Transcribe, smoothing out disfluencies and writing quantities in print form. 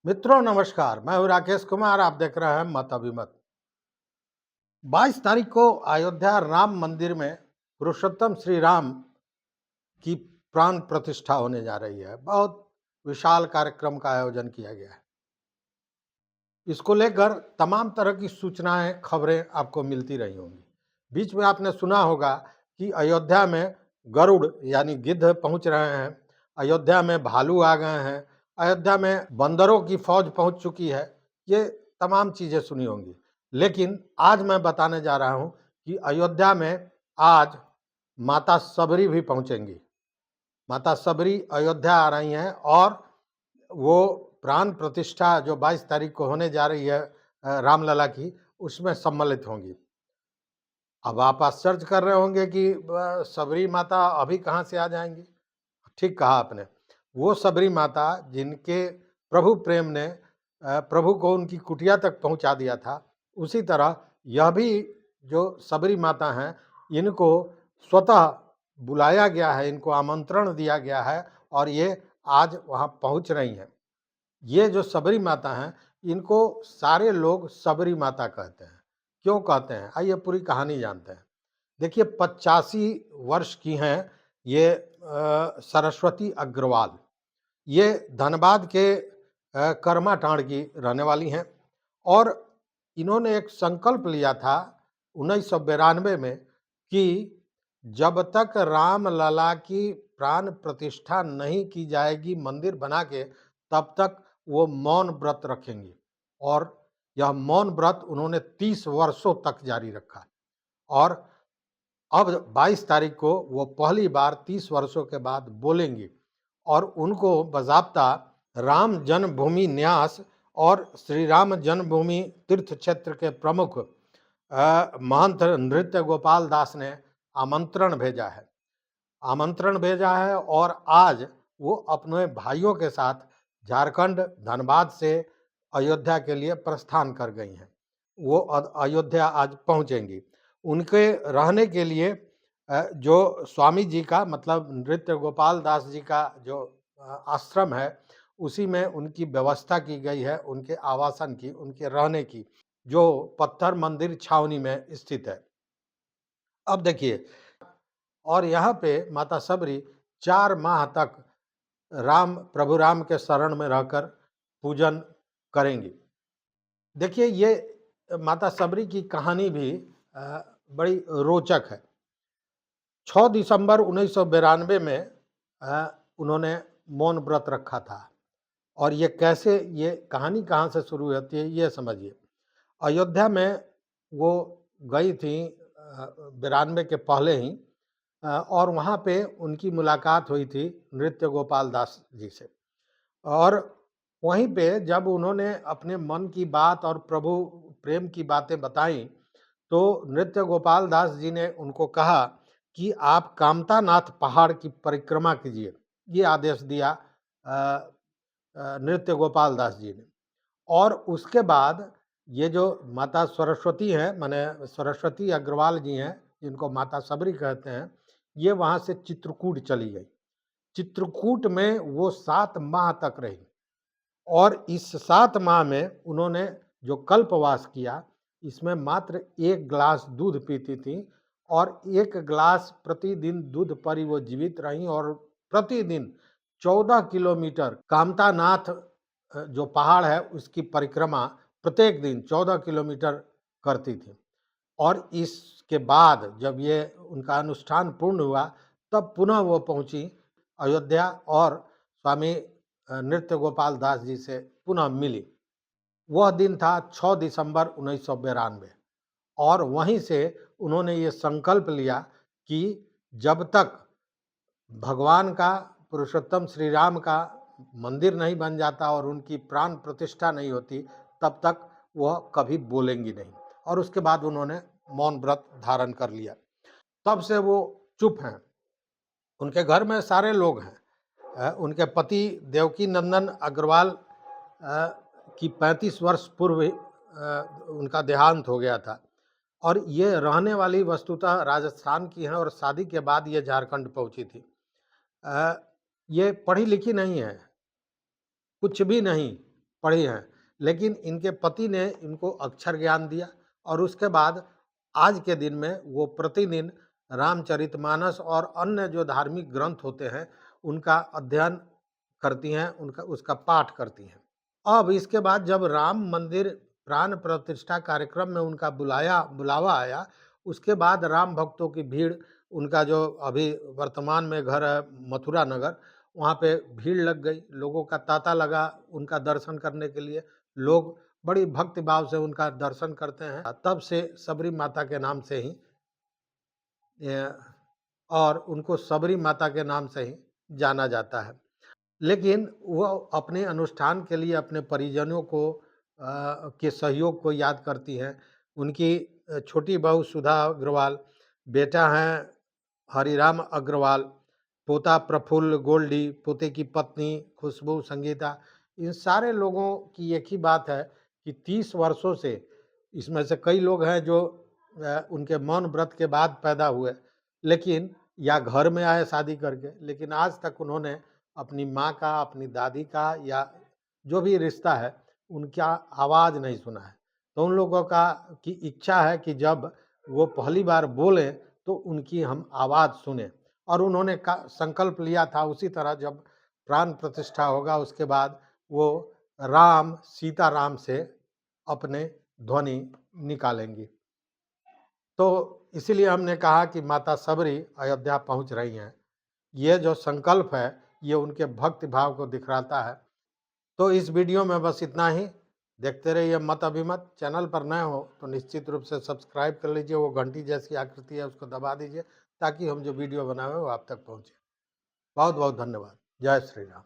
मित्रों नमस्कार, मैं हूं राकेश कुमार। आप देख रहे हैं मत अभिमत। 22 तारीख को अयोध्या राम मंदिर में पुरुषोत्तम श्री राम की प्राण प्रतिष्ठा होने जा रही है। बहुत विशाल कार्यक्रम का आयोजन किया गया है। इसको लेकर तमाम तरह की सूचनाएं, खबरें आपको मिलती रही होंगी। बीच में आपने सुना होगा कि अयोध्या में गरुड़ यानी गिद्ध पहुंच रहे हैं, अयोध्या में भालू आ गए हैं, अयोध्या में बंदरों की फौज पहुंच चुकी है। ये तमाम चीजें सुनी होंगी, लेकिन आज मैं बताने जा रहा हूं कि अयोध्या में आज माता सबरी भी पहुंचेंगी। माता सबरी अयोध्या आ रही हैं और वो प्राण प्रतिष्ठा जो 22 तारीख को होने जा रही है रामलला की, उसमें सम्मिलित होंगी। अब आप आश्चर्य कर रहे होंगे कि सबरी माता अभी कहाँ से आ जाएंगी। ठीक कहा आपने। वो सबरी माता जिनके प्रभु प्रेम ने प्रभु को उनकी कुटिया तक पहुंचा दिया था, उसी तरह यह भी जो सबरी माता हैं, इनको स्वतः बुलाया गया है, इनको आमंत्रण दिया गया है और ये आज वहाँ पहुँच रही हैं। ये जो सबरी माता हैं, इनको सारे लोग सबरी माता कहते हैं। क्यों कहते हैं? आइए पूरी कहानी जानते हैं। देखिए 85 वर्ष की हैं ये सरस्वती अग्रवाल। ये धनबाद के करमाटांड़ की रहने वाली हैं और इन्होंने एक संकल्प लिया था 1992 में कि जब तक रामलला की प्राण प्रतिष्ठा नहीं की जाएगी मंदिर बना के, तब तक वो मौन व्रत रखेंगी और यह मौन व्रत उन्होंने 30 वर्षों तक जारी रखा और अब 22 तारीख को वो पहली बार 30 वर्षों के बाद बोलेंगी और उनको बाज़ाब्ता राम जन्मभूमि न्यास और श्री राम जन्मभूमि तीर्थ क्षेत्र के प्रमुख महंत नृत्य गोपाल दास ने आमंत्रण भेजा है और आज वो अपने भाइयों के साथ झारखंड धनबाद से अयोध्या के लिए प्रस्थान कर गई हैं। वो अयोध्या आज पहुंचेंगी। उनके रहने के लिए जो स्वामी जी का मतलब नृत्य गोपाल दास जी का जो आश्रम है, उसी में उनकी व्यवस्था की गई है, उनके आवासन की, उनके रहने की, जो पत्थर मंदिर छावनी में स्थित है। अब देखिए, और यहाँ पे माता सबरी 4 माह तक प्रभु राम के शरण में रहकर पूजन करेंगी। देखिए ये माता सबरी की कहानी भी बड़ी रोचक है। 6 दिसंबर 1992 में उन्होंने मौन व्रत रखा था और ये कैसे, ये कहानी कहाँ से शुरू होती है ये समझिए। अयोध्या में वो गई थी 92 के पहले ही और वहाँ पे उनकी मुलाकात हुई थी नृत्य गोपाल दास जी से और वहीं पे जब उन्होंने अपने मन की बात और प्रभु प्रेम की बातें बताई, तो नृत्य गोपाल दास जी ने उनको कहा कि आप कामतानाथ पहाड़ की परिक्रमा कीजिए। ये आदेश दिया नृत्य गोपाल दास जी ने। और उसके बाद ये जो माता सरस्वती हैं, माने सरस्वती अग्रवाल जी हैं, जिनको माता सबरी कहते हैं, ये वहाँ से चित्रकूट चली गई। चित्रकूट में वो 7 माह तक रही और इस 7 माह में उन्होंने जो कल्पवास किया, इसमें मात्र 1 ग्लास दूध पीती थी और 1 ग्लास प्रतिदिन दूध पर ही वो जीवित रहीं और प्रतिदिन 14 किलोमीटर कामतानाथ जो पहाड़ है उसकी परिक्रमा प्रत्येक दिन 14 किलोमीटर करती थी। और इसके बाद जब ये उनका अनुष्ठान पूर्ण हुआ, तब पुनः वो पहुंची अयोध्या और स्वामी नृत्य गोपाल दास जी से पुनः मिली। वह दिन था 6 दिसंबर 1992 और वहीं से उन्होंने ये संकल्प लिया कि जब तक भगवान का, पुरुषोत्तम श्री राम का मंदिर नहीं बन जाता और उनकी प्राण प्रतिष्ठा नहीं होती, तब तक वह कभी बोलेंगी नहीं। और उसके बाद उन्होंने मौन व्रत धारण कर लिया। तब से वो चुप हैं। उनके घर में सारे लोग हैं। उनके पति देवकी नंदन अग्रवाल की 35 वर्ष पूर्व उनका देहांत हो गया था और ये रहने वाली वस्तुतः राजस्थान की हैं और शादी के बाद ये झारखंड पहुंची थी। ये पढ़ी लिखी नहीं है, कुछ भी नहीं, पढ़ी हैं, लेकिन इनके पति ने इनको अक्षर ज्ञान दिया और उसके बाद आज के दिन में वो प्रतिदिन रामचरितमानस और अन्य जो धार्मिक ग्रंथ होते हैं, उनका अध्ययन करती हैं, उनका उसका पाठ करती हैं। अब इसके बाद जब राम मंदिर प्राण प्रतिष्ठा कार्यक्रम में उनका बुलावा आया, उसके बाद राम भक्तों की भीड़, उनका जो अभी वर्तमान में घर है मथुरा नगर, वहाँ पे भीड़ लग गई, लोगों का तांता लगा उनका दर्शन करने के लिए। लोग बड़ी भक्ति भाव से उनका दर्शन करते हैं। तब से सबरी माता के नाम से ही और उनको सबरी माता के नाम से ही जाना जाता है। लेकिन वो अपने अनुष्ठान के लिए अपने परिजनों को के सहयोग को याद करती हैं। उनकी छोटी बहू सुधा अग्रवाल, बेटा हैं हरिराम अग्रवाल, पोता प्रफुल्ल गोल्डी, पोते की पत्नी खुशबू संगीता, इन सारे लोगों की एक ही बात है कि 30 वर्षों से, इसमें से कई लोग हैं जो उनके मौन व्रत के बाद पैदा हुए, लेकिन या घर में आए शादी करके, लेकिन आज तक उन्होंने अपनी माँ का, अपनी दादी का या जो भी रिश्ता है, उनका आवाज़ नहीं सुना है। तो उन लोगों का की इच्छा है कि जब वो पहली बार बोलें तो उनकी हम आवाज़ सुनें, और उन्होंने का संकल्प लिया था उसी तरह जब प्राण प्रतिष्ठा होगा उसके बाद वो राम सीताराम से अपने ध्वनि निकालेंगी। तो इसीलिए हमने कहा कि माता सबरी अयोध्या पहुंच रही हैं। ये जो संकल्प है ये उनके भक्ति भाव को दिखलाता है। तो इस वीडियो में बस इतना ही। देखते रहिए मत अभिमत। चैनल पर नए हो तो निश्चित रूप से सब्सक्राइब कर लीजिए, वो घंटी जैसी आकृति है उसको दबा दीजिए ताकि हम जो वीडियो बनाए वो आप तक पहुँचे। बहुत बहुत धन्यवाद। जय श्री राम।